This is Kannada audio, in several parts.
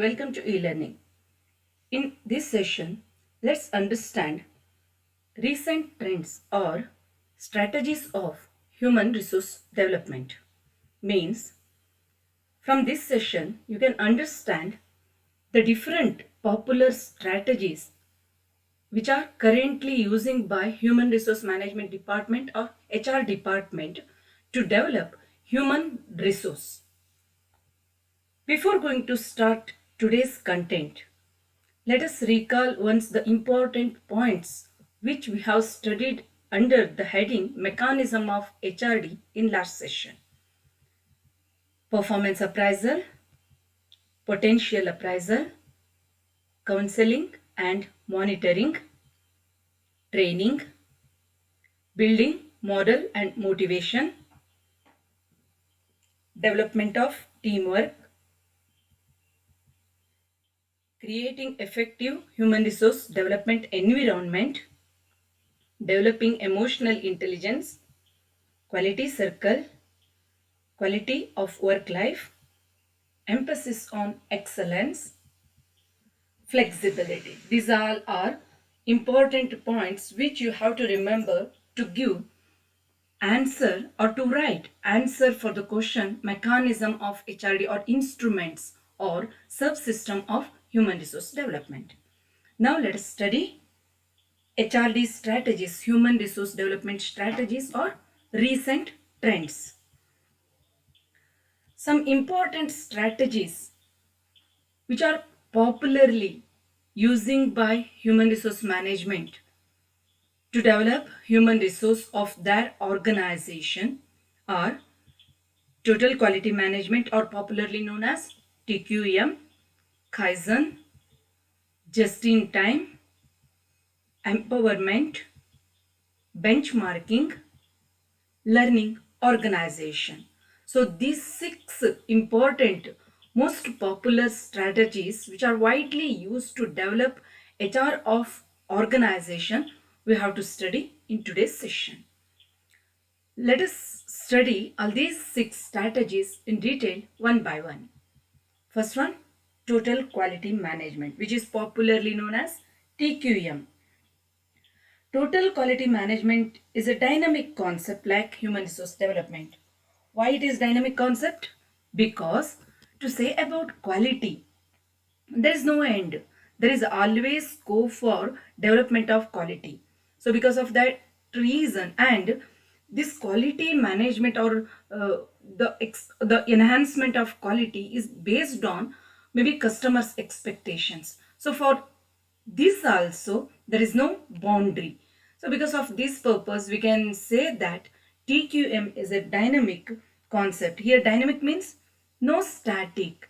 Welcome to e-learning. In this session, let's understand recent trends or strategies of human resource development. Means, from this session, you can understand the different popular strategies which are currently using by human resource management department or HR department to develop human resource. Before going to start today's content, let us recall once the important points which we have studied under the heading Mechanism of HRD in last session. Performance appraisal, potential appraisal, counseling and monitoring, training, building model and motivation, development of teamwork, creating effective human resource development environment, developing emotional intelligence, quality circle, quality of work life, emphasis on excellence, flexibility. These all are important points which you have to remember to give answer or to write answer for the question mechanism of HRD or instruments or subsystem of human resource development. Now let us study HRD strategies, human resource development strategies or recent trends. Some important strategies which are popularly using by human resource management to develop human resource of their organization are total quality management or popularly known as TQM, Kaizen, just in time, empowerment, benchmarking, learning organization. So these 6 important most popular strategies which are widely used to develop HR of organization we have to study in today's session. Let us study all these 6 strategies in detail one by one. First one, total quality management, which is popularly known as TQM. Total quality management is a dynamic concept like human resource development. Why it is dynamic concept? Because to say about quality, there is no end. There is always scope for development of quality. So because of that reason, and this quality management or the enhancement of quality is based on maybe customers expectations. So for this also there is no boundary. So because of this purpose we can say that TQM is a dynamic concept. Here dynamic means no static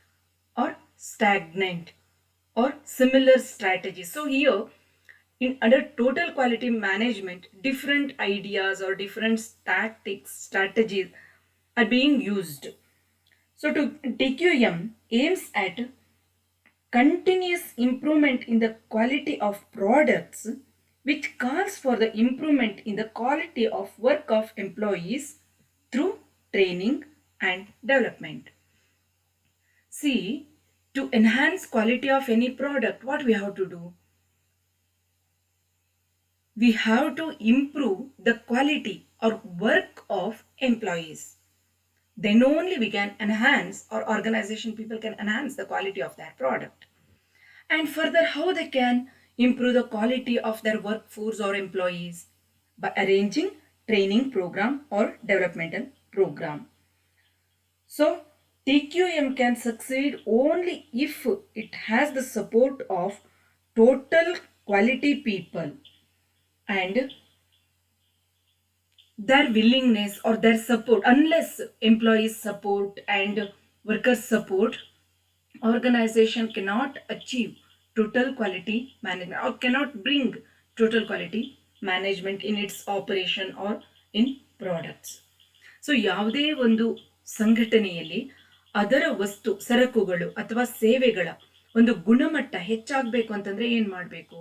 or stagnant or similar strategies. So here in under total quality management, different ideas or different tactics, strategies are being used. So to TQM aims at continuous improvement in the quality of products, which calls for the improvement in the quality of work of employees through training and development. See, to enhance quality of any product, what we have to do? We have to improve the quality or work of employees. Then only we can enhance, or organization people can enhance the quality of their product. And further, how they can improve the quality of their workforce or employees? By arranging training program or developmental program. So TQM can succeed only if it has the support of total quality people and their willingness or their support. Unless employees support and workers support, organization cannot achieve total quality management or cannot bring total quality management in its operation or in products. So ಯಾವುದೇ ಒಂದು ಸಂಘಟನೆಯಲ್ಲಿ ಅದರ ವಸ್ತು ಸರಕುಗಳು ಅಥವಾ ಸೇವೆಗಳ ಒಂದು ಗುಣಮಟ್ಟ ಹೆಚ್ಚಾಗಬೇಕು ಅಂತಂದ್ರೆ ಏನ್ ಮಾಡಬೇಕು?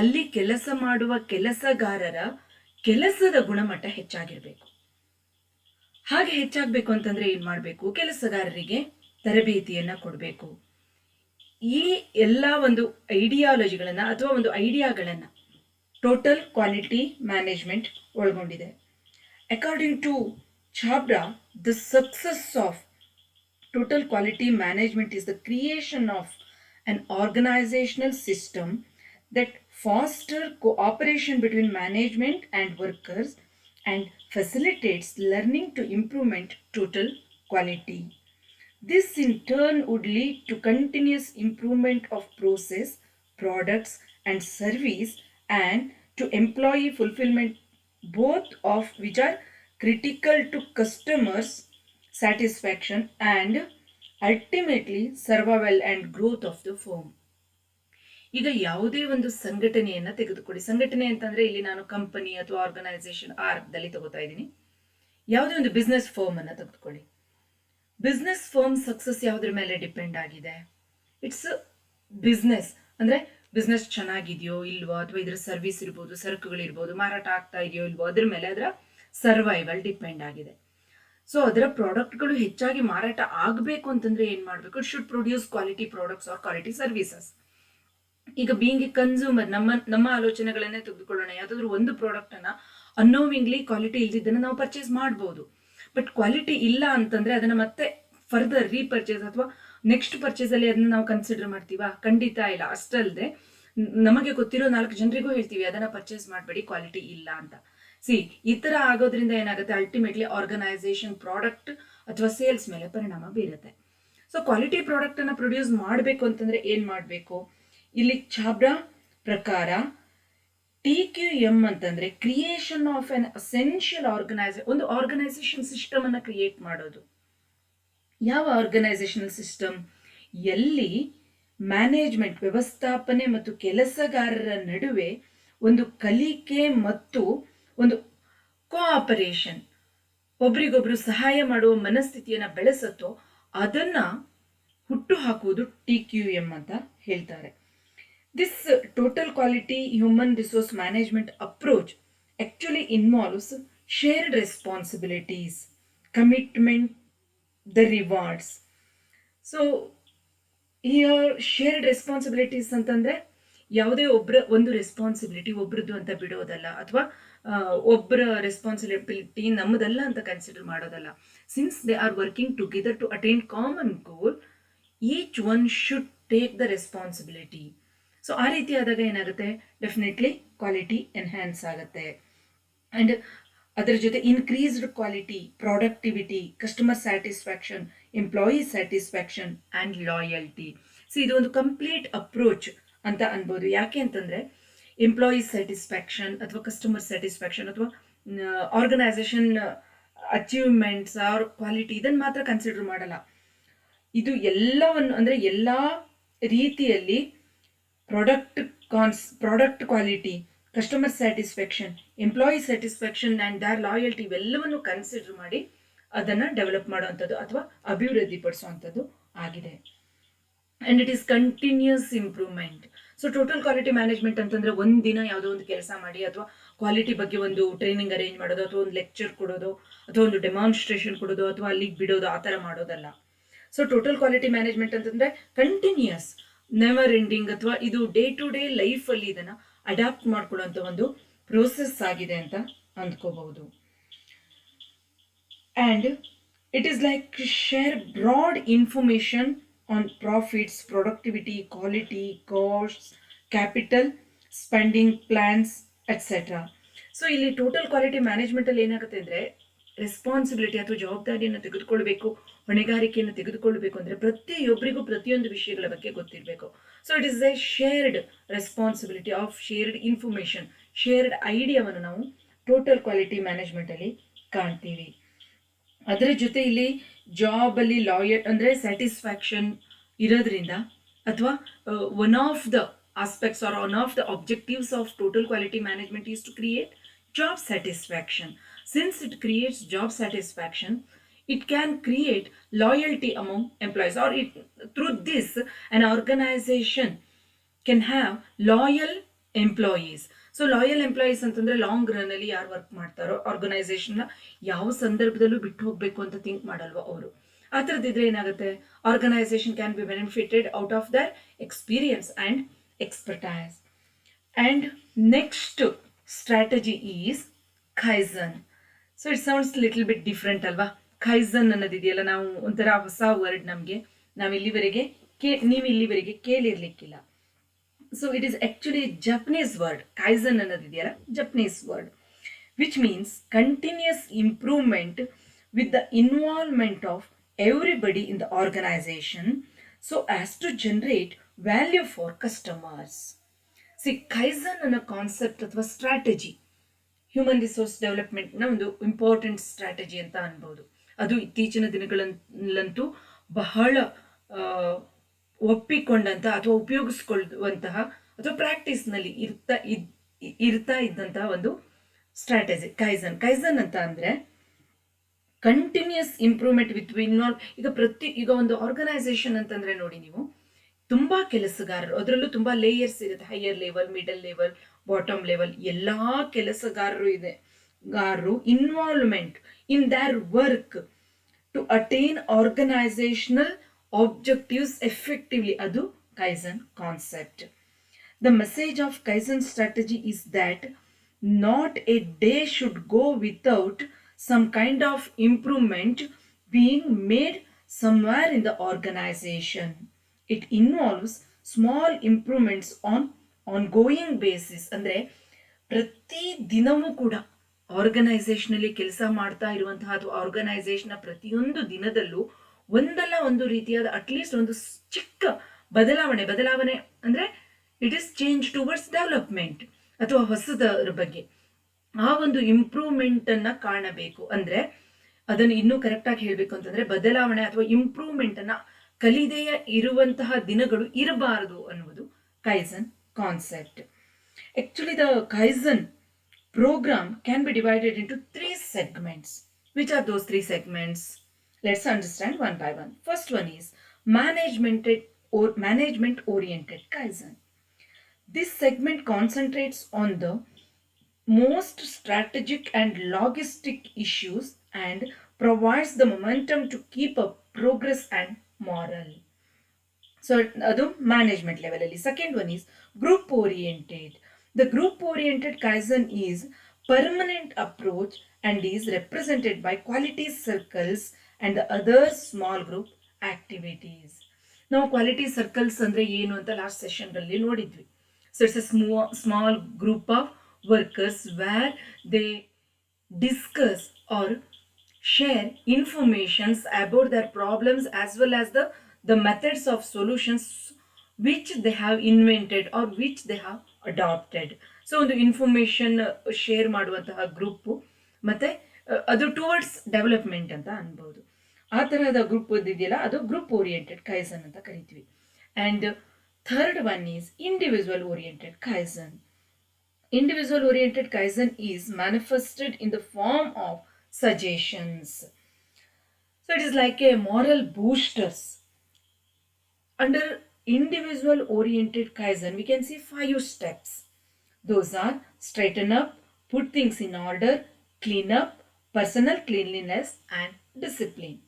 ಅಲ್ಲಿ ಕೆಲಸ ಮಾಡುವ ಕೆಲಸಗಾರರ ಕೆಲಸದ ಗುಣಮಟ್ಟ ಹೆಚ್ಚಾಗಿರ್ಬೇಕು. ಹಾಗೆ ಹೆಚ್ಚಾಗಬೇಕು ಅಂತಂದ್ರೆ ಏನ್ ಮಾಡಬೇಕು? ಕೆಲಸಗಾರರಿಗೆ ತರಬೇತಿಯನ್ನ ಕೊಡಬೇಕು. ಈ ಎಲ್ಲ ಒಂದು ಐಡಿಯಾಲಜಿಗಳನ್ನು ಅಥವಾ ಒಂದು ಐಡಿಯಾಗಳನ್ನು ಟೋಟಲ್ ಕ್ವಾಲಿಟಿ ಮ್ಯಾನೇಜ್ಮೆಂಟ್ ಒಳಗೊಂಡಿದೆ. According to Chhabra, the success of total quality management is the creation of an organizational system that foster cooperation between management and workers and facilitates learning to improvement total quality. This in turn would lead to continuous improvement of process, products and service, and to employee fulfillment, both of which are critical to customers satisfaction and ultimately survival and growth of the firm. ಈಗ ಯಾವುದೇ ಒಂದು ಸಂಘಟನೆಯನ್ನ ತೆಗೆದುಕೊಳ್ಳಿ. ಸಂಘಟನೆ ಅಂತಂದ್ರೆ ಇಲ್ಲಿ ನಾನು ಕಂಪನಿ ಅಥವಾ ಆರ್ಗನೈಸೇಷನ್ ಆ ಅರ್ಥದಲ್ಲಿ ತಗೋತಾ ಇದ್ದೀನಿ. ಯಾವುದೇ ಒಂದು ಬಿಸ್ನೆಸ್ ಫರ್ಮ್ ಅನ್ನ ತೆಗೆದುಕೊಳ್ಳಿ. ಬಿಸ್ನೆಸ್ ಫರ್ಮ್ ಸಕ್ಸಸ್ ಯಾವುದ್ರ ಮೇಲೆ ಡಿಪೆಂಡ್ ಆಗಿದೆ? ಇಟ್ಸ್ ಬಿಸ್ನೆಸ್ ಅಂದ್ರೆ ಬಿಸ್ನೆಸ್ ಚೆನ್ನಾಗಿದೆಯೋ ಇಲ್ವೋ, ಅಥವಾ ಇದ್ರ ಸರ್ವಿಸ್ ಇರ್ಬೋದು, ಸರಕುಗಳಿರ್ಬೋದು, ಮಾರಾಟ ಆಗ್ತಾ ಇದೆಯೋ ಇಲ್ವೋ, ಅದ್ರ ಮೇಲೆ ಅದರ ಸರ್ವೈವಲ್ ಡಿಪೆಂಡ್ ಆಗಿದೆ. ಸೊ ಅದರ ಪ್ರಾಡಕ್ಟ್ಗಳು ಹೆಚ್ಚಾಗಿ ಮಾರಾಟ ಆಗಬೇಕು ಅಂತಂದ್ರೆ ಏನ್ ಮಾಡಬೇಕು? It should produce quality products are quality services. ಈಗ ಬೀಯಿಂಗ್ ಎ ಕನ್ಸ್ಯೂಮರ್, ನಮ್ಮ ಆಲೋಚನೆಗಳನ್ನೇ ತೆಗೆದುಕೊಳ್ಳೋಣ. ಯಾವ್ದಾದ್ರು ಒಂದು ಪ್ರಾಡಕ್ಟ್ ಅನ್ನ ಅನ್ನೋವಿಂಗ್ಲಿ ಕ್ವಾಲಿಟಿ ಇಲ್ದಿದ್ದನ್ನ ನಾವು ಪರ್ಚೇಸ್ ಮಾಡಬಹುದು. ಬಟ್ ಕ್ವಾಲಿಟಿ ಇಲ್ಲ ಅಂತಂದ್ರೆ ಅದನ್ನ ಮತ್ತೆ ಫರ್ದರ್ ರೀಪರ್ಚೇಸ್ ಅಥವಾ ನೆಕ್ಸ್ಟ್ ಪರ್ಚೇಸ್ ಅಲ್ಲಿ ಅದನ್ನ ನಾವು ಕನ್ಸಿಡರ್ ಮಾಡ್ತೀವಾ? ಖಂಡಿತ ಇಲ್ಲ. ಅಷ್ಟಲ್ಲದೆ ನಮಗೆ ಗೊತ್ತಿರೋ 4 ಜನರಿಗೂ ಹೇಳ್ತೀವಿ ಅದನ್ನ ಪರ್ಚೇಸ್ ಮಾಡಬೇಡಿ, ಕ್ವಾಲಿಟಿ ಇಲ್ಲ ಅಂತ. ಈ ತರ ಆಗೋದ್ರಿಂದ ಏನಾಗುತ್ತೆ? ಅಲ್ಟಿಮೇಟ್ಲಿ ಆರ್ಗನೈಸೇಷನ್ ಪ್ರಾಡಕ್ಟ್ ಅಥವಾ ಸೇಲ್ಸ್ ಮೇಲೆ ಪರಿಣಾಮ ಬೀರುತ್ತೆ. ಸೊ ಕ್ವಾಲಿಟಿ ಪ್ರಾಡಕ್ಟ್ ಅನ್ನ ಪ್ರೊಡ್ಯೂಸ್ ಮಾಡಬೇಕು ಅಂತಂದ್ರೆ ಏನ್ ಮಾಡಬೇಕು? ಇಲ್ಲಿ ಚಾಬ್ರಾ ಪ್ರಕಾರ TQM ಅಂತಂದ್ರೆ ಕ್ರಿಯೇಷನ್ ಆಫ್ ಅನ್ ಅಸೆನ್ಷಿಯಲ್ ಒಂದು ಆರ್ಗನೈಸೇಷನ್ ಸಿಸ್ಟಮ್ ಅನ್ನ ಕ್ರಿಯೇಟ್ ಮಾಡೋದು. ಯಾವ ಆರ್ಗನೈಸೇಷನಲ್ ಸಿಸ್ಟಮ್? ಎಲ್ಲಿ ಮ್ಯಾನೇಜ್ಮೆಂಟ್, ವ್ಯವಸ್ಥಾಪನೆ ಮತ್ತು ಕೆಲಸಗಾರರ ನಡುವೆ ಒಂದು ಕಲಿಕೆ ಮತ್ತು ಒಂದು ಕೋಆಪರೇಷನ್, ಒಬ್ರಿಗೊಬ್ರು ಸಹಾಯ ಮಾಡುವ ಮನಸ್ಥಿತಿಯನ್ನ ಬೆಳೆಸತ್ತೋ ಅದನ್ನ ಹುಟ್ಟು ಹಾಕುವುದು TQM ಅಂತ ಹೇಳ್ತಾರೆ. This total quality human resource management approach actually involves shared responsibilities, commitment, the rewards. So here shared responsibilities ಅಂತಂದ್ರೆ ಯಾವುದೇ ಒಂದು ರೆಸ್ಪಾನ್ಸಿಬಿಲಿಟಿ ಒಬ್ರದ್ದು ಅಂತ ಬಿಡೋದಲ್ಲ, ಅಥವಾ ಒಬ್ಬರ ರೆಸ್ಪಾನ್ಸಿಬಿಲಿಟಿ ನಮ್ಮದಲ್ಲ ಅಂತ ಕನ್ಸಿಡರ್ ಮಾಡೋದಲ್ಲ. Since they are working together to attain common goal, each one should take the responsibility. So ಆ ರೀತಿ ಆದಾಗ ಏನಾಗುತ್ತೆ? ಡೆಫಿನೆಟ್ಲಿ ಕ್ವಾಲಿಟಿ ಎನ್ಹ್ಯಾನ್ಸ್ ಆಗುತ್ತೆ. ಅಂಡ್ ಅದರ ಜೊತೆ increased quality, productivity, customer satisfaction, employee satisfaction and loyalty. So ಇದು ಒಂದು ಕಂಪ್ಲೀಟ್ ಅಪ್ರೋಚ್ ಅಂತ ಅನ್ಬೋದು. ಯಾಕೆ ಅಂತಂದ್ರೆ ಎಂಪ್ಲಾಯಿ ಸ್ಯಾಟಿಸ್ಫ್ಯಾಕ್ಷನ್ ಅಥವಾ ಕಸ್ಟಮರ್ ಸ್ಯಾಟಿಸ್ಫ್ಯಾಕ್ಷನ್ ಅಥವಾ ಆರ್ಗನೈಸೇಷನ್ ಅಚೀವ್ಮೆಂಟ್ಸ್ ಆರ್ ಕ್ವಾಲಿಟಿ ಇದನ್ನ ಮಾತ್ರ ಕನ್ಸಿಡರ್ ಮಾಡಲ್ಲ. ಇದು ಎಲ್ಲವನ್ನು ಅಂದ್ರೆ ಎಲ್ಲಾ ರೀತಿಯಲ್ಲಿ product quality, customer satisfaction, employee satisfaction and their loyalty ಇವೆಲ್ಲವನ್ನು ಕನ್ಸಿಡರ್ ಮಾಡಿ ಅದನ್ನ ಡೆವಲಪ್ ಮಾಡುವಂಥದ್ದು ಅಥವಾ ಅಭಿವೃದ್ಧಿ ಪಡಿಸುವಂಥದ್ದು ಆಗಿದೆ. And it is continuous improvement. So total quality management ಅಂತಂದ್ರೆ ಒಂದಿನ ಯಾವುದೋ ಒಂದು ಕೆಲಸ ಮಾಡಿ ಅಥವಾ ಕ್ವಾಲಿಟಿ ಬಗ್ಗೆ ಒಂದು ಟ್ರೈನಿಂಗ್ ಅರೇಂಜ್ ಮಾಡೋದು ಅಥವಾ ಒಂದು ಲೆಕ್ಚರ್ ಕೊಡೋದು ಅಥವಾ ಒಂದು ಡೆಮಾನ್ಸ್ಟ್ರೇಷನ್ ಕೊಡೋದು ಅಥವಾ ಅಲ್ಲಿಗೆ ಬಿಡೋದು ಆ ಥರ ಮಾಡೋದಲ್ಲ. ಸೊ ಟೋಟಲ್ ಕ್ವಾಲಿಟಿ ಮ್ಯಾನೇಜ್ಮೆಂಟ್ ಅಂತಂದ್ರೆ ಕಂಟಿನ್ಯೂಸ್, ನೆವರ್ ಎಂಡಿಂಗ್, ಅಥವಾ ಇದು ಡೇ ಟು ಡೇ ಲೈಫ್ ಅಲ್ಲಿ ಇದನ್ನ ಅಡಾಪ್ಟ್ ಮಾಡ್ಕೊಳ್ಳುವಂತ ಒಂದು ಪ್ರೋಸೆಸ್ ಆಗಿದೆ ಅಂತ ಅಂದ್ಕೋಬಹುದು. And it is like share broad information on profits, productivity, quality, costs, capital, spending plans, etc. So ಇಲ್ಲಿ ಟೋಟಲ್ ಕ್ವಾಲಿಟಿ ಮ್ಯಾನೇಜ್ಮೆಂಟ್ ಅಲ್ಲಿ ಏನಾಗುತ್ತೆ ಅಂದ್ರೆ ರೆಸ್ಪಾನ್ಸಿಬಿಲಿಟಿ ಅಥವಾ ಜವಾಬ್ದಾರಿಯನ್ನು ತೆಗೆದುಕೊಳ್ಬೇಕು, ಹೊಣೆಗಾರಿಕೆಯನ್ನು ತೆಗೆದುಕೊಳ್ಬೇಕು ಅಂದ್ರೆ ಪ್ರತಿಯೊಬ್ಬರಿಗೂ ಪ್ರತಿಯೊಂದು ವಿಷಯಗಳ ಬಗ್ಗೆ ಗೊತ್ತಿರಬೇಕು. So it is a shared responsibility of shared information, shared ಐಡಿಯಾವನ್ನು ನಾವು ಟೋಟಲ್ ಕ್ವಾಲಿಟಿ ಮ್ಯಾನೇಜ್ಮೆಂಟ್ ಅಲ್ಲಿ ಕಾಣ್ತೀವಿ. ಅದರ ಜೊತೆ ಇಲ್ಲಿ ಜಾಬ್ ಅಲ್ಲಿ ಲಾಯಲ್ ಅಂದ್ರೆ ಸ್ಯಾಟಿಸ್ಫ್ಯಾಕ್ಷನ್ ಇರೋದ್ರಿಂದ, ಅಥವಾ one of the aspects or one of the objectives of total quality management is to create job satisfaction. Since it creates job satisfaction, it can create loyalty among employees, or through this an organization can have loyal employees. So loyal employees ಅಂತಂದ್ರೆ ಲಾಂಗ್ ರನ್ ಅಲ್ಲಿ ಯಾರು ವರ್ಕ್ ಮಾಡ್ತಾರೋ ಆರ್ಗನೈಸೇಷನ್ ಯಾವ ಸಂದರ್ಭದಲ್ಲೂ ಬಿಟ್ಟು ಹೋಗ್ಬೇಕು ಅಂತ ಥಿಂಕ್ ಮಾಡಲ್ವೋ ಅವರು, ಆ ಥರದ್ದಿದ್ರೆ ಏನಾಗುತ್ತೆ, organisation can be benefited out of their experience and expertise. And next strategy is kaizen. So it sounds little bit different ಅಲ್ವಾ? ಕೈಸನ್ ಅನ್ನೋದಿದೆಯಲ್ಲ, ನಾವು ಒಂಥರ ಹೊಸ ವರ್ಡ್ ನಮಗೆ, ನೀವು ಇಲ್ಲಿವರೆಗೆ ಕೇಳಿರ್ಲಿಕ್ಕಿಲ್ಲ. So it is actually Japanese word. Kaizen ಅನ್ನೋದಿದೆಯಲ್ಲ, Japanese word, which means continuous improvement with the involvement of everybody in the organization so as to generate value for customers. See, Kaizen ಅನ್ನೋ ಕಾನ್ಸೆಪ್ಟ್ ಅಥವಾ ಸ್ಟ್ರಾಟಜಿ ಹ್ಯೂಮನ್ ರಿಸೋರ್ಸ್ ಡೆವಲಪ್ಮೆಂಟ್ನ ಒಂದು ಇಂಪಾರ್ಟೆಂಟ್ ಸ್ಟ್ರಾಟಜಿ ಅಂತ ಅನ್ಬೋದು. ಅದು ಇತ್ತೀಚಿನ ದಿನಗಳಲ್ಲಂತೂ ಬಹಳ ಒಪ್ಪಿಕೊಂಡಂಥ ಅಥವಾ ಉಪಯೋಗಿಸ್ಕೊಳ್ಳುವಂತಹ ಅಥವಾ ಪ್ರಾಕ್ಟೀಸ್ನಲ್ಲಿ ಇರ್ತಾ ಇದ್ದಂತಹ ಒಂದು ಸ್ಟ್ರಾಟಜಿ ಕೈಸನ್ ಅಂತ ಅಂದರೆ ಕಂಟಿನ್ಯೂಸ್ ಇಂಪ್ರೂವ್ಮೆಂಟ್ ವಿತ್ ಈಗ ಒಂದು ಆರ್ಗನೈಸೇಷನ್ ಅಂತಂದ್ರೆ ನೋಡಿ, ನೀವು ತುಂಬಾ ಕೆಲಸಗಾರರು, ಅದರಲ್ಲೂ ತುಂಬಾ ಲೇಯರ್ಸ್ ಇರುತ್ತೆ, higher level, middle level, bottom level, ಎಲ್ಲಾ ಕೆಲಸಗಾರರು involvement in their work to attain organisational objectives effectively, ಅದು kaizen concept. The message of kaizen strategy is that not a day should go without some kind of improvement being made somewhere in the organization. It involves small improvements on ongoing basis. ಅಂದರೆ ಪ್ರತಿ ದಿನವೂ ಕೂಡ ಆರ್ಗನೈಸೇಷನಲ್ಲಿ ಕೆಲಸ ಮಾಡ್ತಾ ಇರುವಂತಹ ಅಥವಾ ಆರ್ಗನೈಸೇಷನ್ನ ಪ್ರತಿಯೊಂದು ದಿನದಲ್ಲೂ ಒಂದಲ್ಲ ಒಂದು ರೀತಿಯಾದ ಅಟ್ಲೀಸ್ಟ್ ಒಂದು ಚಿಕ್ಕ ಬದಲಾವಣೆ ಅಂದರೆ it is change towards development ಅಥವಾ ಹೊಸದರ ಬಗ್ಗೆ ಆ ಒಂದು ಇಂಪ್ರೂವ್ಮೆಂಟ್ ಅನ್ನ ಕಾಣಬೇಕು. ಅಂದ್ರೆ ಅದನ್ನು ಇನ್ನೂ ಕರೆಕ್ಟ್ ಆಗಿ ಹೇಳ್ಬೇಕು ಅಂತಂದ್ರೆ ಬದಲಾವಣೆ ಅಥವಾ ಇಂಪ್ರೂವ್ಮೆಂಟ್ ಅನ್ನ ಕಲಿದೆಯ ಇರುವಂತಹ ದಿನಗಳು ಇರಬಾರದು ಅನ್ನುವುದು kaizen concept. Actually the kaizen programme can be divided into 3 segments. Which are those 3 segments? Let's understand one by one. First one is management oriented kaizen. This segment concentrates on the most strategic and logistic issues and provides the momentum to keep up progress and morale. So adu management level alli. Second one is group oriented. The group oriented kaizen is permanent approach and is represented by quality circles and the other small group activities. Now quality circles andre ಏನು ಅಂತ ಲಾಸ್ಟ್ ಸೆಷನ್ ಅಲ್ಲಿ ನೋಡಿದ್ವಿ. So it's a small group of workers where they discuss or share informations about their problems as well as the methods of solutions which they have invented or which they have adopted. So ಒಂದು ಇನ್ಫಾರ್ಮೇಶನ್ ಶೇರ್ ಮಾಡುವಂತಹ ಗ್ರೂಪ್ ಮತ್ತೆ ಅದು ಟುವರ್ಡ್ಸ್ ಡೆವಲಪ್ಮೆಂಟ್ ಅಂತ ಅನ್ಬೋದು. ಆ ತರಹದ ಗ್ರೂಪ್ ಇದೆಯಲ್ಲ, ಅದು ಗ್ರೂಪ್ ಓರಿಯೆಂಟೆಡ್ ಕೈಸನ್ ಅಂತ ಕರಿತೀವಿ. And third one is individual oriented kaizen. Individual oriented kaizen is manifested in the form of suggestions. So it is like a moral boosters. Under individual oriented kaizen we can see 5 steps. Those are straighten up, put things in order, clean up, personal cleanliness and discipline.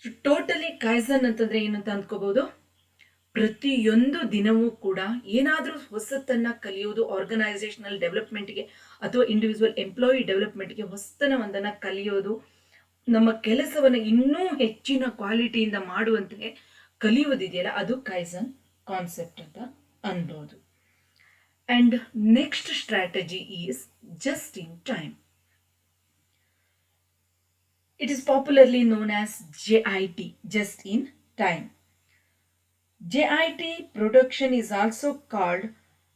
So totally kaizen ಅಂತಂದ್ರೆ ಏನಂತ ಅಂದ್ಕೋಬಹುದು, ಪ್ರತಿಯೊಂದು ದಿನವೂ ಕೂಡ ಏನಾದರೂ ಹೊಸತನ್ನ ಕಲಿಯೋದು, ಆರ್ಗನೈಸೇಷನಲ್ ಡೆವಲಪ್ಮೆಂಟ್ಗೆ ಅಥವಾ ಇಂಡಿವಿಜುವಲ್ ಎಂಪ್ಲಾಯಿ ಡೆವಲಪ್ಮೆಂಟ್ಗೆ ಹೊಸತನವೊಂದನ್ನು ಕಲಿಯೋದು, ನಮ್ಮ ಕೆಲಸವನ್ನು ಇನ್ನೂ ಹೆಚ್ಚಿನ ಕ್ವಾಲಿಟಿಯಿಂದ ಮಾಡುವಂತೆ ಕಲಿಯೋದಿದೆಯಲ್ಲ, ಅದು ಕೈಸನ್ ಕಾನ್ಸೆಪ್ಟ್ ಅಂತ ಅನ್ಬೋದು. And next strategy is just in time. It is popularly known as JIT, just in time. JIT production is also called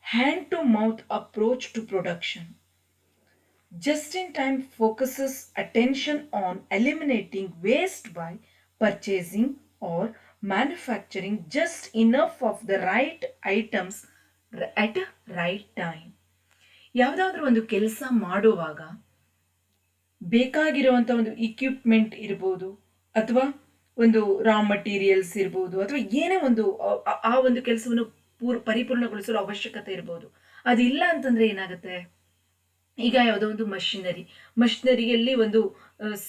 hand-to-mouth approach to production. Just-in-time focuses attention on eliminating waste by purchasing or manufacturing just enough of the right items at a right time. ಯಾವುದಾದ್ರೂ ಒಂದು ಕೆಲಸ ಮಾಡುವಾಗ ಬೇಕಾಗಿರುವಂಥ ಒಂದು ಇಕ್ವಿಪ್ಮೆಂಟ್ ಇರ್ಬೋದು ಅಥವಾ ಒಂದು ರಾ ಮಟೀರಿಯಲ್ಸ್ ಇರ್ಬೋದು ಅಥವಾ ಏನೇ ಒಂದು ಆ ಒಂದು ಕೆಲಸವನ್ನು ಪರಿಪೂರ್ಣಗೊಳಿಸಲು ಅವಶ್ಯಕತೆ ಇರ್ಬೋದು. ಅದಿಲ್ಲ ಅಂತಂದ್ರೆ ಏನಾಗುತ್ತೆ, ಈಗ ಯಾವುದೋ ಒಂದು ಮಷಿನರಿಯಲ್ಲಿ ಒಂದು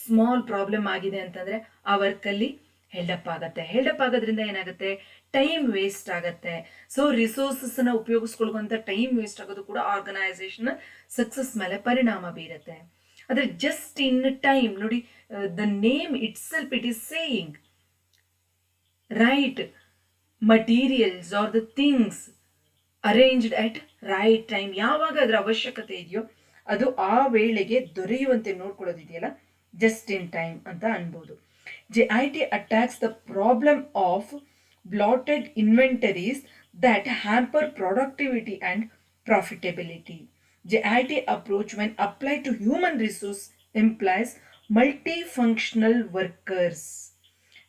ಸ್ಮಾಲ್ ಪ್ರಾಬ್ಲಮ್ ಆಗಿದೆ ಅಂತಂದರೆ ಆ ವರ್ಕಲ್ಲಿ ಹೆಲ್ಡಪ್ ಆಗುತ್ತೆ. ಹೆಲ್ಡಪ್ ಆಗೋದ್ರಿಂದ ಏನಾಗುತ್ತೆ, ಟೈಮ್ ವೇಸ್ಟ್ ಆಗುತ್ತೆ. ಸೊ ರಿಸೋರ್ಸಸ್ನ ಉಪಯೋಗಿಸ್ಕೊಳ್ಳುವಂಥ ಟೈಮ್ ವೇಸ್ಟ್ ಆಗೋದು ಕೂಡ ಆರ್ಗನೈಸೇಷನ್ ಸಕ್ಸಸ್ ಮೇಲೆ ಪರಿಣಾಮ ಬೀರುತ್ತೆ. ಆದರೆ ಜಸ್ಟ್ ಇನ್ ಟೈಮ್ ನೋಡಿ, the name it self it is saying right materials are the things arranged at right time. ಯಾವಾಗ ಅದರ ಅವಶ್ಯಕತೆ ಇದೆಯೋ ಅದು ಆ ವೇಳೆಗೆ ದೊರೆಯುವಂತೆ ನೋಡ್ಕೊಳ್ಳೋದಿದೆಯಲ್ಲ, ಜಸ್ಟ್ ಇನ್ ಟೈಮ್ ಅಂತ ಅನ್ಬೋದು. JIT attacks the problem of bloated inventories that hamper productivity and profitability. JIT approach, when applied to human resource, implies multifunctional workers.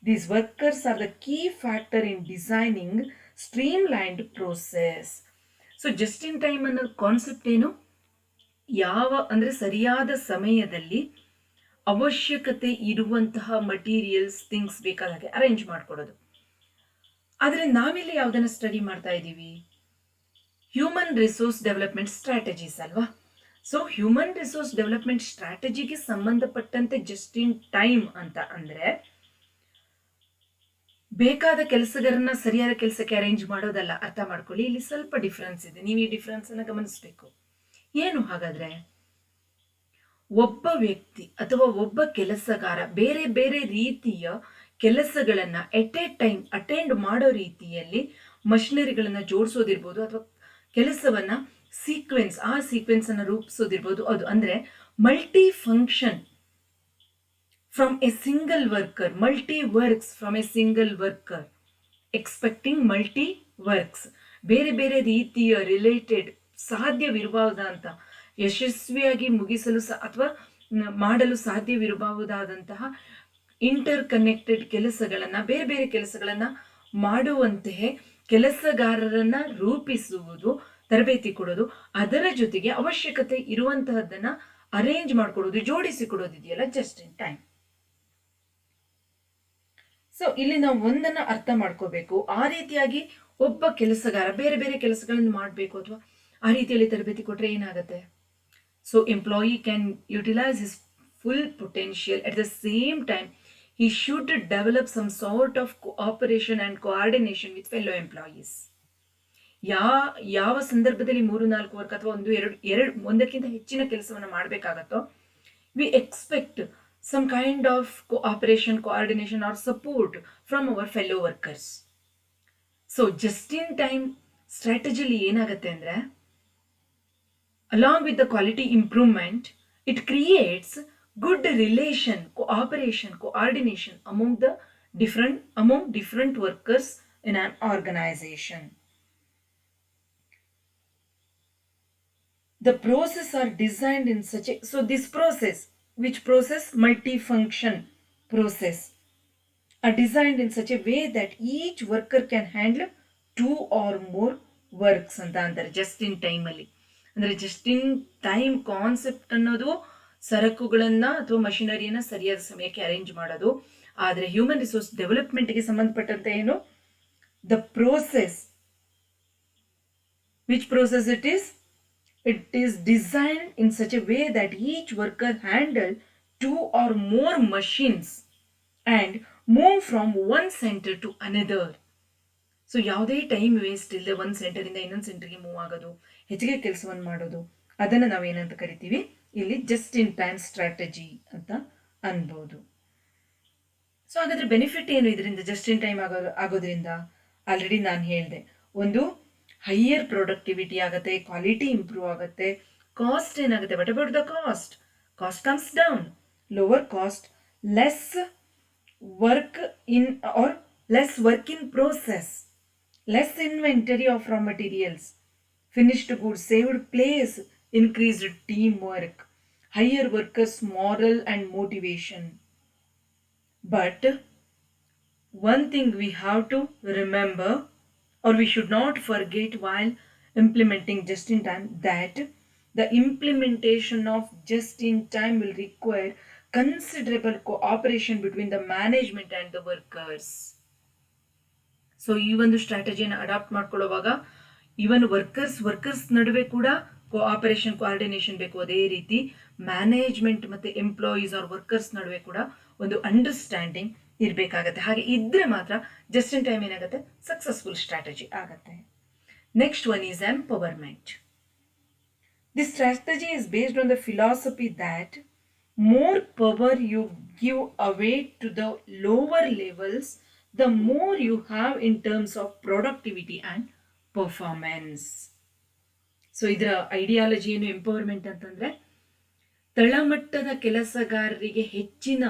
These workers are the key factor in designing streamlined process. So just in time ಅನ್ನೋ ಕಾನ್ಸೆಪ್ಟ್ ಏನು, ಅಂದರೆ ಸರಿಯಾದ ಸಮಯದಲ್ಲಿ ಅವಶ್ಯಕತೆ ಇರುವಂತಹ ಮಟೀರಿಯಲ್ಸ್, ಥಿಂಗ್ಸ್ ಬೇಕಾದಾಗೆ ಅರೇಂಜ್ ಮಾಡ್ಕೊಡೋದು. ಆದರೆ ನಾವಿಲ್ಲಿ ಯಾವುದನ್ನು ಸ್ಟಡಿ ಮಾಡ್ತಾ ಇದ್ದೀವಿ, ಹ್ಯೂಮನ್ ರಿಸೋರ್ಸ್ ಡೆವಲಪ್ಮೆಂಟ್ ಸ್ಟ್ರಾಟಜೀಸ್ ಅಲ್ವಾ. ಸೊ ಹ್ಯೂಮನ್ ರಿಸೋರ್ಸ್ ಡೆವಲಪ್ಮೆಂಟ್ ಸ್ಟ್ರಾಟಜಿಗೆ ಸಂಬಂಧಪಟ್ಟಂತೆ ಜಸ್ಟ್ ಇನ್ ಟೈಮ್ ಅಂತ ಅಂದರೆ ಬೇಕಾದ ಕೆಲಸಗಾರನ್ನ ಸರಿಯಾದ ಕೆಲಸಕ್ಕೆ ಅರೇಂಜ್ ಮಾಡೋದಲ್ಲ. ಅರ್ಥ ಮಾಡ್ಕೊಳ್ಳಿ, ಇಲ್ಲಿ ಸ್ವಲ್ಪ ಡಿಫ್ರೆನ್ಸ್ ಇದೆ. ನೀವು ಈ ಡಿಫ್ರೆನ್ಸ್ ಅನ್ನು ಗಮನಿಸಬೇಕು. ಏನು ಹಾಗಾದ್ರೆ, ಒಬ್ಬ ವ್ಯಕ್ತಿ ಅಥವಾ ಒಬ್ಬ ಕೆಲಸಗಾರ ಬೇರೆ ಬೇರೆ ರೀತಿಯ ಕೆಲಸಗಳನ್ನ ಎಟ್ ಎ ಟೈಮ್ ಅಟೆಂಡ್ ಮಾಡೋ ರೀತಿಯಲ್ಲಿ ಮಷಿನರಿಗಳನ್ನ ಜೋಡಿಸೋದಿರ್ಬೋದು, ಅಥವಾ ಕೆಲಸವನ್ನ ಆ ಸೀಕ್ವೆನ್ಸ್ ಅನ್ನ ರೂಪಿಸೋದಿರ್ಬೋದು. ಅದು ಅಂದ್ರೆ multi function from a single worker, multi-works from a single worker, expecting multi-works. ಬೇರೆ ಬೇರೆ ರೀತಿಯ ರಿಲೇಟೆಡ್ ಸಾಧ್ಯವಿರಬಹುದಾದಂಥ, ಯಶಸ್ವಿಯಾಗಿ ಮುಗಿಸಲು ಅಥವಾ ಮಾಡಲು ಸಾಧ್ಯವಿರಬಹುದಾದಂತಹ ಇಂಟರ್ ಕನೆಕ್ಟೆಡ್ ಕೆಲಸಗಳನ್ನು, ಬೇರೆ ಬೇರೆ ಕೆಲಸಗಳನ್ನು ಮಾಡುವಂತಹ ಕೆಲಸಗಾರರನ್ನ ರೂಪಿಸುವುದು, ತರಬೇತಿ ಕೊಡೋದು, ಅದರ ಜೊತೆಗೆ ಅವಶ್ಯಕತೆ ಇರುವಂತಹದ್ದನ್ನ ಅರೇಂಜ್ ಮಾಡಿಕೊಡೋದು, ಜೋಡಿಸಿ ಕೊಡೋದಿದೆಯಲ್ಲ, ಜಸ್ಟ್ ಇನ್ ಟೈಮ್. ಸೊ ಇಲ್ಲಿ ನಾವು ಒಂದನ್ನ ಅರ್ಥ ಮಾಡ್ಕೋಬೇಕು. ಆ ರೀತಿಯಾಗಿ ಒಬ್ಬ ಕೆಲಸಗಾರ ಬೇರೆ ಬೇರೆ ಕೆಲಸಗಳನ್ನು ಮಾಡಬೇಕು, ಅಥವಾ ಆ ರೀತಿಯಲ್ಲಿ ತರಬೇತಿ ಕೊಟ್ರೆ ಏನಾಗುತ್ತೆ, so employee can utilise his full potential. At the same time he should develop some sort of cooperation and coordination with fellow employees. ಯಾವ ಸಂದರ್ಭದಲ್ಲಿ 3-4 ವರ್ಕ್ ಅಥವಾ ಒಂದಕ್ಕಿಂತ ಹೆಚ್ಚಿನ ಕೆಲಸವನ್ನು ಮಾಡಬೇಕಾಗತ್ತೋ, we expect some kind of cooperation, coordination or support from our fellow workers. So just in time strategy ಏನಾಗುತ್ತೆ ಅಂದ್ರೆ, along with the quality improvement, it creates good relation, cooperation, coordination among different workers in an organization. The process are designed in such a, so this process, which process, multifunction process, are designed in such a way that each worker can handle 2 or more works ಅಂತ ಅಂತಾರೆ ಜಸ್ಟ್ ಇನ್ ಟೈಮ್ ಅಲ್ಲಿ. ಅಂದ್ರೆ ಜಸ್ಟ್ ಇನ್ ಟೈಮ್ ಕಾನ್ಸೆಪ್ಟ್ ಅನ್ನೋದು ಸರಕುಗಳನ್ನ ಅಥವಾ ಮಷಿನರಿಯನ್ನ ಸರಿಯಾದ ಸಮಯಕ್ಕೆ ಅರೇಂಜ್ ಮಾಡೋದು. ಆದರೆ ಹ್ಯೂಮನ್ ರಿಸೋರ್ಸ್ ಡೆವಲಪ್ಮೆಂಟ್ಗೆ ಸಂಬಂಧಪಟ್ಟಂತೆ ಏನು, the process, which process it is designed in such a way that each worker handle 2 or more machines and move from one center to another. So ಯಾವುದೇ ಟೈಮ್ ವೇಸ್ಟ್ ಇಲ್ಲದೆ ಒಂದು ಸೆಂಟರಿಂದ ಇನ್ನೊಂದು ಸೆಂಟರ್ಗೆ ಮೂವ್ ಆಗೋದು, ಹೆಚ್ಚಿಗೆ ಕೆಲಸವನ್ನು ಮಾಡೋದು, ಅದನ್ನು ನಾವೇನಂತ ಕರಿತೀವಿ ಇಲ್ಲಿ ಜಸ್ಟ್ ಇನ್ ಟೈಮ್ ಸ್ಟ್ರಾಟಜಿ ಅಂತ ಅನ್ಬೋದು. ಸೊ ಹಾಗಾದ್ರೆ ಬೆನಿಫಿಟ್ ಏನು ಇದರಿಂದ, ಜಸ್ಟ್ ಇನ್ ಟೈಮ್ ಆಗೋದ್ರಿಂದ? ಆಲ್ರೆಡಿ ನಾನು ಹೇಳಿದೆ, ಒಂದು ಹೈಯರ್ ಪ್ರೊಡಕ್ಟಿವಿಟಿ ಆಗುತ್ತೆ, ಕ್ವಾಲಿಟಿ ಇಂಪ್ರೂವ್ ಆಗುತ್ತೆ, ಕಾಸ್ಟ್ ಏನಾಗುತ್ತೆ, what about the cost? Cost comes down, lower cost, less work in or less work in process, less inventory of raw materials, finished goods, saved place, increased teamwork, higher workers' moral and motivation. But one thing we have to remember, or we should not forget while implementing just in time, that the implementation of just in time will require considerable cooperation between the management and the workers. So ಈ ಒಂದು ಸ್ಟ್ರಾಟಜಿಯನ್ನು ಅಡಾಪ್ಟ್ ಮಾಡ್ಕೊಳ್ಳುವಾಗ ಈವನ್ ವರ್ಕರ್ಸ್ ನಡುವೆ ಕೂಡ ಕೋಆಪರೇಷನ್ ಕೋಆರ್ಡಿನೇಷನ್ ಬೇಕು, ಅದೇ ರೀತಿ ಮ್ಯಾನೇಜ್ಮೆಂಟ್ ಮತ್ತು ಎಂಪ್ಲಾಯೀಸ್ ಆರ್ ವರ್ಕರ್ಸ್ ನಡುವೆ ಕೂಡ ಒಂದು ಅಂಡರ್ಸ್ಟ್ಯಾಂಡಿಂಗ್ ಇರಬೇಕಾಗತ್ತೆ. ಹಾಗೆ ಇದ್ರೆ ಮಾತ್ರ ಜಸ್ಟ್ ಇನ್ ಟೈಮ್ ಏನಾಗುತ್ತೆ, ಸಕ್ಸಸ್ಫುಲ್ ಸ್ಟ್ರಾಟಜಿ ಆಗತ್ತೆ. Next one is empowerment. This strategy is based on the philosophy that more power you give away to the lower levels, the more you have in terms of productivity and performance. So ಇದರ ಐಡಿಯಾಲಜಿ ಏನು ಎಂಪವರ್ಮೆಂಟ್ ಅಂತಂದ್ರೆ, ತಳಮಟ್ಟದ ಕೆಲಸಗಾರರಿಗೆ ಹೆಚ್ಚಿನ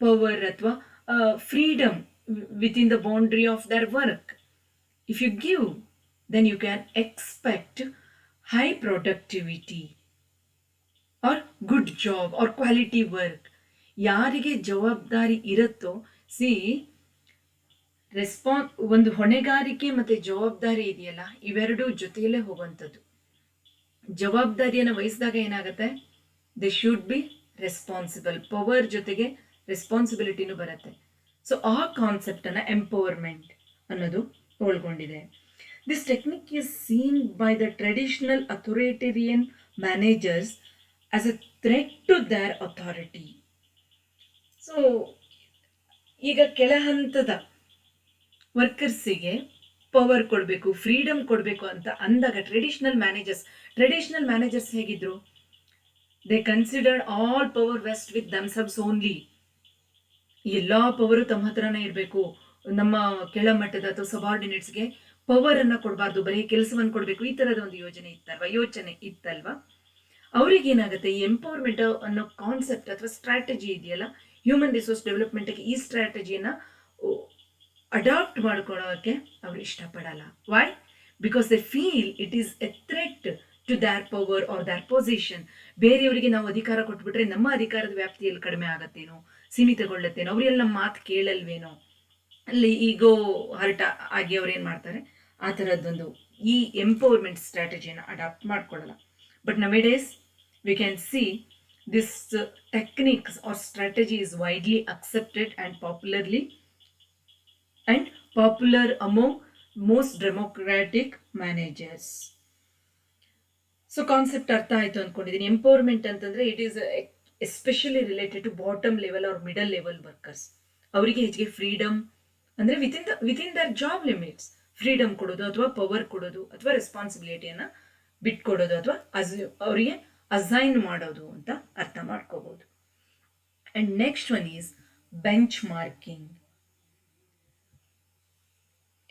ಪವರ್ ಅಥವಾ freedom within the boundary of their work. If you give, then you can expect high productivity or good job or quality work. ಯಾರಿಗೆ ಜವಾಬ್ದಾರಿ ಇರುತ್ತೋ, ಒಂದು ಹೊಣೆಗಾರಿಕೆ ಮತ್ತೆ ಜವಾಬ್ದಾರಿ ಇದೆಯಲ್ಲ, ಇವೆರಡೂ ಜೊತೆಯಲ್ಲೇ ಹೋಗುವಂಥದ್ದು. ಜವಾಬ್ದಾರಿಯನ್ನು ವಹಿಸಿದಾಗ ಏನಾಗುತ್ತೆ, they should B responsible. Power ಜೊತೆಗೆ ರೆಸ್ಪಾನ್ಸಿಬಿಲಿಟಿನೂ ಬರುತ್ತೆ. ಸೊ ಆ ಕಾನ್ಸೆಪ್ಟ್ ಅನ್ನ ಎಂಪವರ್ಮೆಂಟ್ ಅನ್ನೋದು ಒಳಗೊಂಡಿದೆ. This technique is seen by the traditional authoritarian managers as a threat to their authority. So ಈಗ ಕೆಳ ಹಂತದ ವರ್ಕರ್ಸಿಗೆ ಪವರ್ ಕೊಡಬೇಕು, ಫ್ರೀಡಮ್ ಕೊಡಬೇಕು ಅಂತ ಅಂದಾಗ ಟ್ರೆಡಿಷನಲ್ ಮ್ಯಾನೇಜರ್ಸ್ ಹೇಗಿದ್ರು, they considered all power vest with themselves only. ಎಲ್ಲಾ ಪವರು ತಮ್ಮ ಹತ್ರನೇ ಇರಬೇಕು, ನಮ್ಮ ಕೆಳಮಟ್ಟದ ಅಥವಾ ಸಬಾರ್ಡಿನೇಟ್ಸ್ಗೆ ಪವರ್ ಅನ್ನ ಕೊಡಬಾರ್ದು, ಬರೀ ಕೆಲಸವನ್ನು ಕೊಡಬೇಕು, ಈ ತರದ ಒಂದು ಯೋಚನೆ ಇತ್ತಲ್ವಾ. ಅವ್ರಿಗೆ ಏನಾಗುತ್ತೆ, ಈ ಎಂಪವರ್ಮೆಂಟ್ ಅನ್ನೋ ಕಾನ್ಸೆಪ್ಟ್ ಅಥವಾ ಸ್ಟ್ರಾಟಜಿ ಇದೆಯಲ್ಲ, ಹ್ಯೂಮನ್ ರಿಸೋರ್ಸ್ ಡೆವಲಪ್ಮೆಂಟ್ಗೆ ಈ ಸ್ಟ್ರಾಟಜಿಯನ್ನ ಅಡಾಪ್ಟ್ ಮಾಡ್ಕೊಳ್ಳೋಕೆ ಅವ್ರು ಇಷ್ಟಪಡಲ್ಲ. Why? Because they feel it is a threat to their power or their position. ಬೇರೆಯವರಿಗೆ ನಾವು ಅಧಿಕಾರ ಕೊಟ್ಬಿಟ್ರೆ ನಮ್ಮ ಅಧಿಕಾರದ ವ್ಯಾಪ್ತಿಯಲ್ಲಿ ಕಡಿಮೆ ಆಗತ್ತೇನೋ, ಸೀಮಿತಗೊಳ್ಳತ್ತೇನೋ, ಅವರೆಲ್ಲ ನಮ್ಮ ಮಾತು ಕೇಳಲ್ವೇನೋ, ಅಲ್ಲಿ ಈಗೋ ಹರ್ಟ ಆಗಿ ಅವ್ರು ಏನು ಮಾಡ್ತಾರೆ, ಆ ಥರದ್ದೊಂದು ಈ ಎಂಪವರ್ಮೆಂಟ್ ಸ್ಟ್ರಾಟಜಿಯನ್ನು ಅಡಾಪ್ಟ್ ಮಾಡ್ಕೊಳ್ಳಲ್ಲ. But nowadays we can see this techniques or strategy is widely accepted and popular among most democratic managers. So concept ಅರ್ಥ ಆಯಿತು ಅಂದ್ಕೊಂಡಿದ್ದೀನಿ. ಎಂಪವರ್ಮೆಂಟ್ ಅಂತಂದರೆ it is especially related to bottom level or middle level workers. ಅವರಿಗೆ ಹೆಚ್ಚಿಗೆ ಫ್ರೀಡಮ್ ಅಂದರೆ within their job limits freedom ಕೊಡೋದು, ಅಥವಾ ಪವರ್ ಕೊಡೋದು, ಅಥವಾ ರೆಸ್ಪಾನ್ಸಿಬಿಲಿಟಿಯನ್ನು ಬಿಟ್ಕೊಡೋದು, ಅಥವಾ ಅವರಿಗೆ ಅಸೈನ್ ಮಾಡೋದು ಅಂತ ಅರ್ಥ ಮಾಡ್ಕೋಬಹುದು. And next one is bench marking.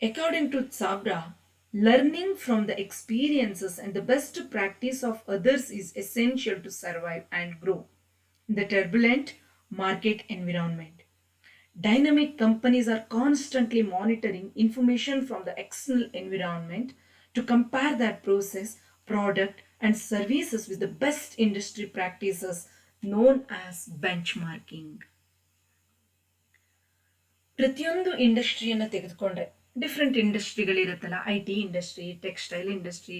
According to Sabra, learning from the experiences and the best practice of others is essential to survive and grow in the turbulent market environment. Dynamic companies are constantly monitoring information from the external environment to compare their process, product, and services with the best industry practices known as benchmarking. ಪ್ರತಿಯೊಂದು ಇಂಡಸ್ಟ್ರಿಯನ್ನು ತೆಗೆದುಕೊಂಡ್ರೆ, ಡಿಫ್ರೆಂಟ್ ಇಂಡಸ್ಟ್ರಿಗಳಿರುತ್ತಲ್ಲ, IT industry, textile industry,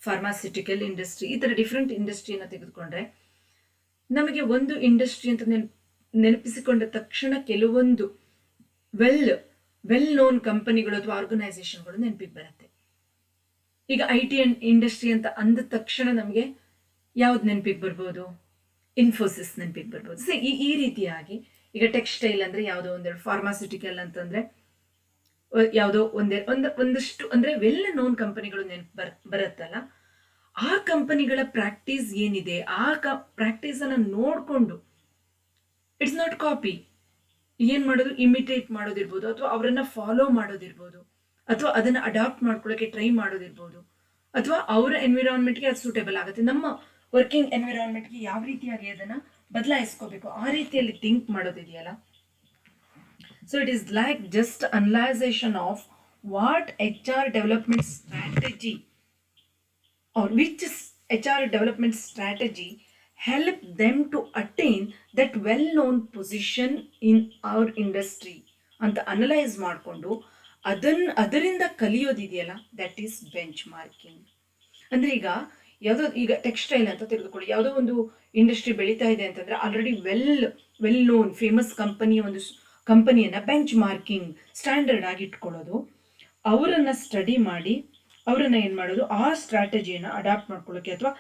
pharmaceutical industry, ಈ ಥರ ಡಿಫ್ರೆಂಟ್ ಇಂಡಸ್ಟ್ರಿಯನ್ನು ತೆಗೆದುಕೊಂಡ್ರೆ ನಮಗೆ ಒಂದು ಇಂಡಸ್ಟ್ರಿ ಅಂತ ನೆನಪಿಸಿಕೊಂಡ ತಕ್ಷಣ ಕೆಲವೊಂದು ವೆಲ್ ನೋನ್ ಕಂಪನಿಗಳು ಅಥವಾ ಆರ್ಗನೈಸೇಷನ್ಗಳು ನೆನಪಿಗೆ ಬರುತ್ತೆ. ಈಗ IT ಇಂಡಸ್ಟ್ರಿ ಅಂತ ಅಂದ ತಕ್ಷಣ ನಮಗೆ ಯಾವ್ದು ನೆನಪಿಗೆ ಬರ್ಬೋದು? ಇನ್ಫೋಸಿಸ್ ನೆನಪಿಗೆ ಬರ್ಬೋದು. ಈ ರೀತಿಯಾಗಿ ಈಗ ಟೆಕ್ಸ್ಟೈಲ್ ಅಂದರೆ ಯಾವುದೋ ಒಂದೆರಡು, ಫಾರ್ಮಾಸ್ಯೂಟಿಕಲ್ ಅಂತಂದರೆ ಯಾವುದೋ ಒಂದಷ್ಟು ಅಂದರೆ ವೆಲ್ ನೋನ್ ಕಂಪನಿಗಳು ಬರುತ್ತಲ್ಲ, ಆ ಕಂಪನಿಗಳ ಪ್ರಾಕ್ಟೀಸ್ ಏನಿದೆ, ಆ ಪ್ರಾಕ್ಟೀಸನ್ನು ನೋಡಿಕೊಂಡು, ಇಟ್ಸ್ ನಾಟ್ ಕಾಪಿ, ಏನು ಮಾಡೋದು, ಇಮಿಟೇಟ್ ಮಾಡೋದಿರ್ಬೋದು, ಅಥವಾ ಅವರನ್ನು ಫಾಲೋ ಮಾಡೋದಿರ್ಬೋದು, ಅಥವಾ ಅದನ್ನು ಅಡಾಪ್ಟ್ ಮಾಡ್ಕೊಳ್ಳೋಕ್ಕೆ ಟ್ರೈ ಮಾಡೋದಿರ್ಬೋದು, ಅಥವಾ ಅವರ ಎನ್ವಿರಾನ್ಮೆಂಟ್ಗೆ ಅದು ಸೂಟೇಬಲ್ ಆಗುತ್ತೆ. ನಮ್ಮ ವರ್ಕಿಂಗ್ ಎನ್ವಿರಾನ್ಮೆಂಟ್ಗೆ ಯಾವ ರೀತಿಯಾಗಿ ಅದನ್ನು ಬದಲಾಯಿಸ್ಕೋಬೇಕು, ಆ ರೀತಿಯಲ್ಲಿ think ಮಾಡೋದಿದೆಯಲ್ಲ. So it is like just analyzation of what HR development strategy or which HR development strategy help them to attain that well-known position in our industry ಅಂತ ಅನಲೈಸ್ ಮಾಡಿಕೊಂಡು ಅದರಿಂದ ಕಲಿಯೋದಿದೆಯಲ್ಲ, ದಟ್ ಈಸ್ ಬೆಂಚ್ ಮಾರ್ಕಿಂಗ್. ಅಂದರೆ ಈಗ ಟೆಕ್ಸ್ಟೈಲ್ ಅಂತ ತೆಗೆದುಕೊಳ್ಳಿ, ಯಾವುದೋ ಒಂದು ಇಂಡಸ್ಟ್ರಿ ಬೆಳೀತಾ ಇದೆ ಅಂತಂದರೆ ಆಲ್ರೆಡಿ ವೆಲ್ ನೋನ್ ಫೇಮಸ್ ಕಂಪನಿಯನ್ನು ಬೆಂಚ್ ಮಾರ್ಕಿಂಗ್ ಸ್ಟ್ಯಾಂಡರ್ಡ್ ಆಗಿ ಇಟ್ಕೊಳ್ಳೋದು, ಅವರನ್ನು ಸ್ಟಡಿ ಮಾಡಿ ಅವರನ್ನು ಏನು ಮಾಡೋದು, ಆ ಸ್ಟ್ರಾಟಜಿಯನ್ನು ಅಡಾಪ್ಟ್ ಮಾಡ್ಕೊಳ್ಳೋಕ್ಕೆ ಅಥವಾ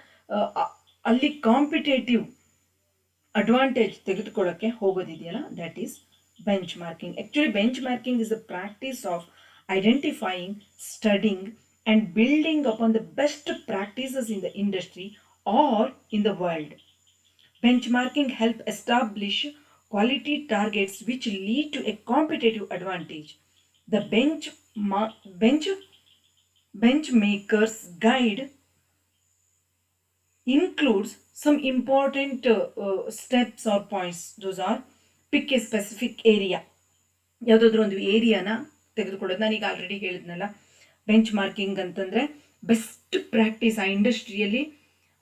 ಅಲ್ಲಿ ಕಾಂಪಿಟೇಟಿವ್ ಅಡ್ವಾಂಟೇಜ್ ತೆಗೆದುಕೊಳ್ಳೋಕ್ಕೆ ಹೋಗೋದಿದೆಯಲ್ಲ, that is benchmarking. Actually benchmarking is the practice of identifying, studying and building upon the best practices in the industry or in the world. Benchmarking help establish quality targets which lead to a competitive advantage. The benchmakers guide includes some important steps or points. Those are: pick a specific area. ಯಾವುದಾದ್ರೂ ಒಂದು ಏರಿಯಾನ ತೆಗೆದುಕೊಳ್ಳೋದು. ನಾನೀಗ ಆಲ್ರೆಡಿ ಹೇಳಿದ್ನಲ್ಲ, ಬೆಂಚ್ ಮಾರ್ಕಿಂಗ್ ಅಂತಂದರೆ ಬೆಸ್ಟ್ ಪ್ರಾಕ್ಟೀಸ್ ಆ ಇಂಡಸ್ಟ್ರಿಯಲ್ಲಿ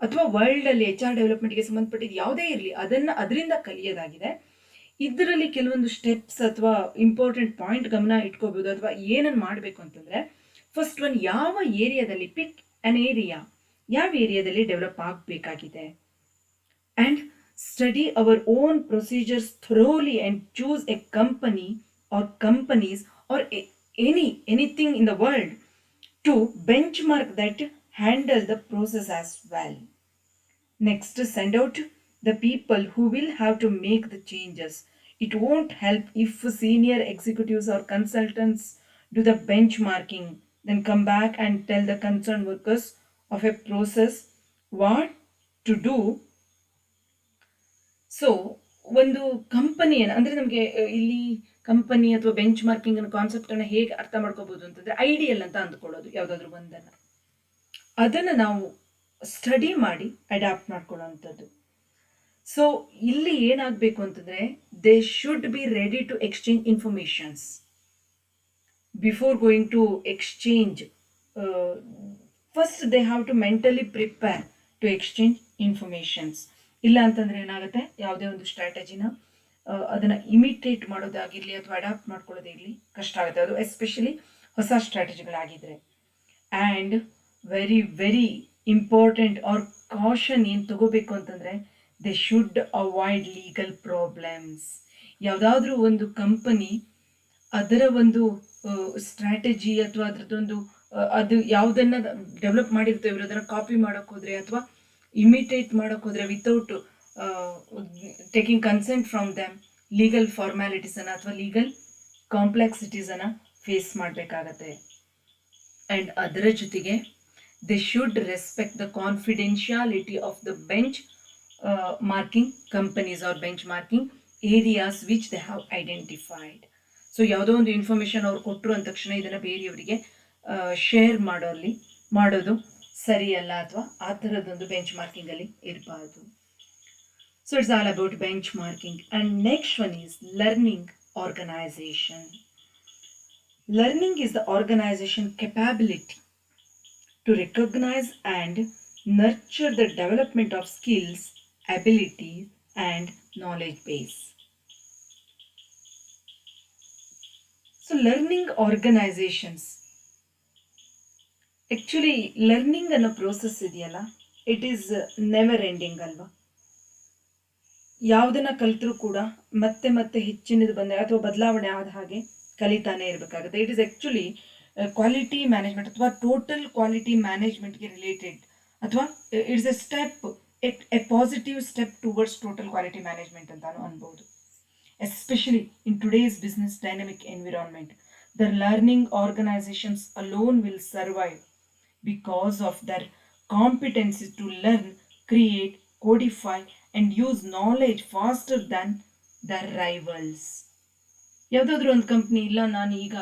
ಅಥವಾ ವರ್ಲ್ಡಲ್ಲಿ HR ಡೆವಲಪ್ಮೆಂಟ್ಗೆ ಸಂಬಂಧಪಟ್ಟಿದ್ದು ಯಾವುದೇ ಇರಲಿ ಅದರಿಂದ ಕಲಿಯೋದಾಗಿದೆ. ಇದರಲ್ಲಿ ಕೆಲವೊಂದು ಸ್ಟೆಪ್ಸ್ ಅಥವಾ ಇಂಪಾರ್ಟೆಂಟ್ ಪಾಯಿಂಟ್ ಗಮನ ಇಟ್ಕೋಬೋದು. ಅಥವಾ ಏನನ್ನು ಮಾಡಬೇಕು ಅಂತಂದರೆ, ಫಸ್ಟ್ ಒನ್, ಯಾವ ಏರಿಯಾದಲ್ಲಿ, ಪಿಕ್ ಅನ್ ಏರಿಯಾ, ಯಾವ ಏರಿಯಾದಲ್ಲಿ ಡೆವಲಪ್ ಆಗಬೇಕಾಗಿದೆ. And study our own procedures thoroughly and choose A company or companies or anything in the world to benchmark that handle the process as well. Next, send out the people who will have to make the changes. It won't help if senior executives or consultants do the benchmarking, then come back and tell the concerned workers of a process what to do. So ಒಂದು ಕಂಪನಿಯನ್ನು, ಅಂದರೆ ನಮಗೆ ಇಲ್ಲಿ ಕಂಪನಿ ಅಥವಾ ಬೆಂಚ್ ಮಾರ್ಕಿಂಗ್ ಅನ್ನೋ ಕಾನ್ಸೆಪ್ಟನ್ನು ಹೇಗೆ ಅರ್ಥ ಮಾಡ್ಕೋಬೋದು ಅಂತಂದರೆ, ಐಡಿಯಲ್ ಅಂತ ಅಂದ್ಕೊಳ್ಳೋದು ಯಾವುದಾದ್ರೂ ಒಂದನ್ನು, ಅದನ್ನು ನಾವು ಸ್ಟಡಿ ಮಾಡಿ ಅಡ್ಯಾಪ್ಟ್ ಮಾಡ್ಕೊಳ್ಳೋವಂಥದ್ದು. ಸೊ ಇಲ್ಲಿ ಏನಾಗಬೇಕು ಅಂತಂದರೆ, they should be ready to exchange informations before going to exchange. First they have to mentally prepare to exchange informations. ಇಲ್ಲ ಅಂತಂದರೆ ಏನಾಗುತ್ತೆ, ಯಾವುದೇ ಒಂದು ಸ್ಟ್ರಾಟಜಿನ ಅದನ್ನು ಇಮಿಟೇಟ್ ಮಾಡೋದಾಗಿರಲಿ ಅಥವಾ ಅಡಾಪ್ಟ್ ಮಾಡ್ಕೊಳ್ಳೋದೇ ಇರಲಿ ಕಷ್ಟ ಆಗುತ್ತೆ, ಅದು ಎಸ್ಪೆಷಲಿ ಹೊಸ ಸ್ಟ್ರಾಟಜಿಗಳಾಗಿದ್ದರೆ. And very very important or caution ಏನು ತಗೋಬೇಕು ಅಂತಂದರೆ, they should avoid legal problems. ಯಾವುದಾದ್ರೂ ಒಂದು ಕಂಪನಿ ಅದರ ಒಂದು ಸ್ಟ್ರಾಟಜಿ ಅಥವಾ ಅದರದ್ದೊಂದು ಅದು ಯಾವುದನ್ನು ಡೆವಲಪ್ ಮಾಡಿರ್ತೇವೆ ಅದನ್ನು ಕಾಪಿ ಮಾಡೋಕ್ಕೆ ಹೋದರೆ ಅಥವಾ ಇಮಿಟೇಟ್ ಮಾಡೋಕ್ಕೆ ಹೋದರೆ without taking consent from them, legal ಫಾರ್ಮ್ಯಾಲಿಟೀಸನ್ನು ಅಥವಾ ಲೀಗಲ್ ಕಾಂಪ್ಲೆಕ್ಸಿಟೀಸನ್ನು ಫೇಸ್ ಮಾಡಬೇಕಾಗತ್ತೆ. ಆ್ಯಂಡ್ ಅದರ ಜೊತೆಗೆ they should respect the confidentiality of the benchmarking companies or benchmarking areas which they have identified. So ಯಾವುದೋ ಒಂದು ಇನ್ಫಾರ್ಮೇಷನ್ ಅವ್ರು ಕೊಟ್ಟರು ಅಂದ ತಕ್ಷಣ ಇದನ್ನು ಬೇರೆಯವರಿಗೆ ಶೇರ್ ಮಾಡೋದು ಸರಿಯಲ್ಲ ಅಥವಾ ಆ ಥರದೊಂದು ಬೆಂಚ್ ಮಾರ್ಕಿಂಗಲ್ಲಿ ಇರಬಾರ್ದು. So it's all about benchmarking. And next one is learning organisation. Learning is the organization capability to recognize and nurture the development of skills, abilities, and knowledge base. So learning organizations, actually learning ಅನ್ನೋ ಪ್ರೋಸೆಸ್ ಇದೆಯಲ್ಲ, ಇಟ್ ಈಸ್ ನೆವರ್ ಎಂಡಿಂಗ್ ಅಲ್ವಾ. ಯಾವುದನ್ನ ಕಲಿತರೂ ಕೂಡ ಮತ್ತೆ ಮತ್ತೆ ಹೆಚ್ಚಿನದು ಬಂದ ಅಥವಾ ಬದಲಾವಣೆ ಆದ ಹಾಗೆ ಕಲಿತಾನೆ ಇರಬೇಕಾಗುತ್ತೆ. It is actually quality management ಅಥವಾ ಟೋಟಲ್ ಕ್ವಾಲಿಟಿ ಮ್ಯಾನೇಜ್ಮೆಂಟ್ಗೆ ರಿಲೇಟೆಡ್, ಅಥವಾ it's A step, A positive step towards total quality management ಅಂತಾನು ಅನ್ಬೋದು. Especially in today's business dynamic environment, the learning organisations alone will survive because of their competency to learn, create, codify and use knowledge faster than their rivals. ಯಾವುದಾದ್ರೂ ಒಂದು ಕಂಪ್ನಿ ಇಲ್ಲ, ನಾನು ಈಗ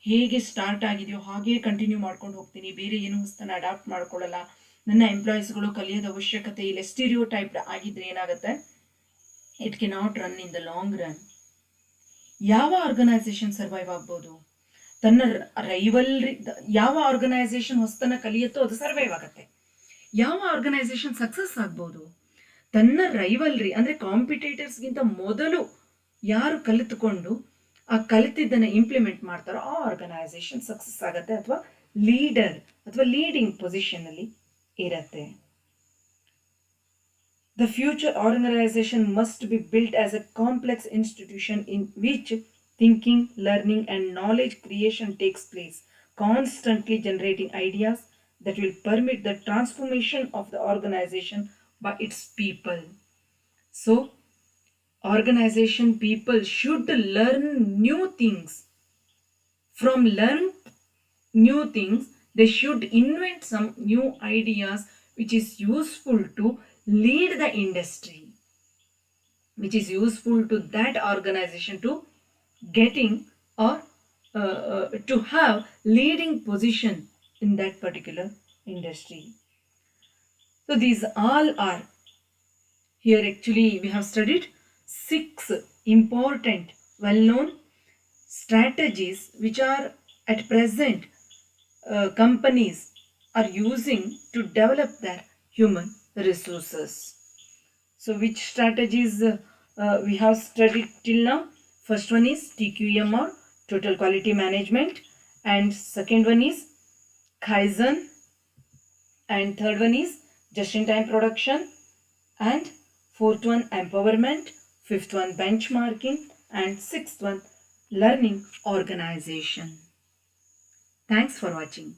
ಹೇಗೆ ಸ್ಟಾರ್ಟ್ ಆಗಿದೆಯೋ ಹಾಗೇ ಕಂಟಿನ್ಯೂ ಮಾಡ್ಕೊಂಡು ಹೋಗ್ತೀನಿ, ಬೇರೆ ಏನು ಹೊಸತನ್ನ ಅಡಾಪ್ಟ್ ಮಾಡ್ಕೊಳ್ಳಲ್ಲ, ನನ್ನ ಎಂಪ್ಲಾಯೀಸ್ಗಳು ಕಲಿಯೋದ ಅವಶ್ಯಕತೆ ಇಲ್ಲ, ಸ್ಟೀರಿಯೋ ಟೈಪ್ ಆಗಿದ್ರೆ ಏನಾಗುತ್ತೆ, it can not run in the long run. ಯಾವ ಆರ್ಗನೈಸೇಷನ್ ಸರ್ವೈವ್ ಆಗ್ಬೋದು? ತನ್ನ ರೈವಲ್ರಿ, ಯಾವ ಆರ್ಗನೈಸೇಷನ್ ಹೊಸತನ ಕಲಿಯುತ್ತೋ ಅದು ಸರ್ವೈವ್ ಆಗುತ್ತೆ. ಯಾವ ಆರ್ಗನೈಸೇಷನ್ ಸಕ್ಸಸ್ ಆಗ್ಬೋದು? ತನ್ನ ರೈವಲ್ರಿ ಅಂದರೆ ಕಾಂಪಿಟೇಟರ್ಸ್ಗಿಂತ ಮೊದಲು ಯಾರು ಕಲಿತುಕೊಂಡು ಆ ಕಲಿತಿದ್ದನ್ನು ಇಂಪ್ಲಿಮೆಂಟ್ ಮಾಡ್ತಾರೋ ಆ ಆರ್ಗನೈಸೇಷನ್ ಸಕ್ಸಸ್ ಆಗುತ್ತೆ ಅಥವಾ ಲೀಡರ್ ಅಥವಾ ಲೀಡಿಂಗ್ ಪೊಸಿಷನ್ನಲ್ಲಿ ಇರುತ್ತೆ. The future organization must be built as a complex institution in which thinking, learning and knowledge creation takes place, constantly generating ideas that will permit the transformation of the organization by its people. So, organization people should learn new things. From learn new things, they should invent some new ideas which is useful to lead the industry, which is useful to that organization to getting or to have leading position in that particular industry. So these all are here. Actually we have studied six important well known strategies which are at present companies are using to develop their human resources. So, which strategies we have studied till now? First one is TQM or Total Quality Management, and second one is Kaizen, and third one is Just-in-Time Production, and fourth one Empowerment, fifth one Benchmarking, and sixth one Learning Organization. Thanks for watching.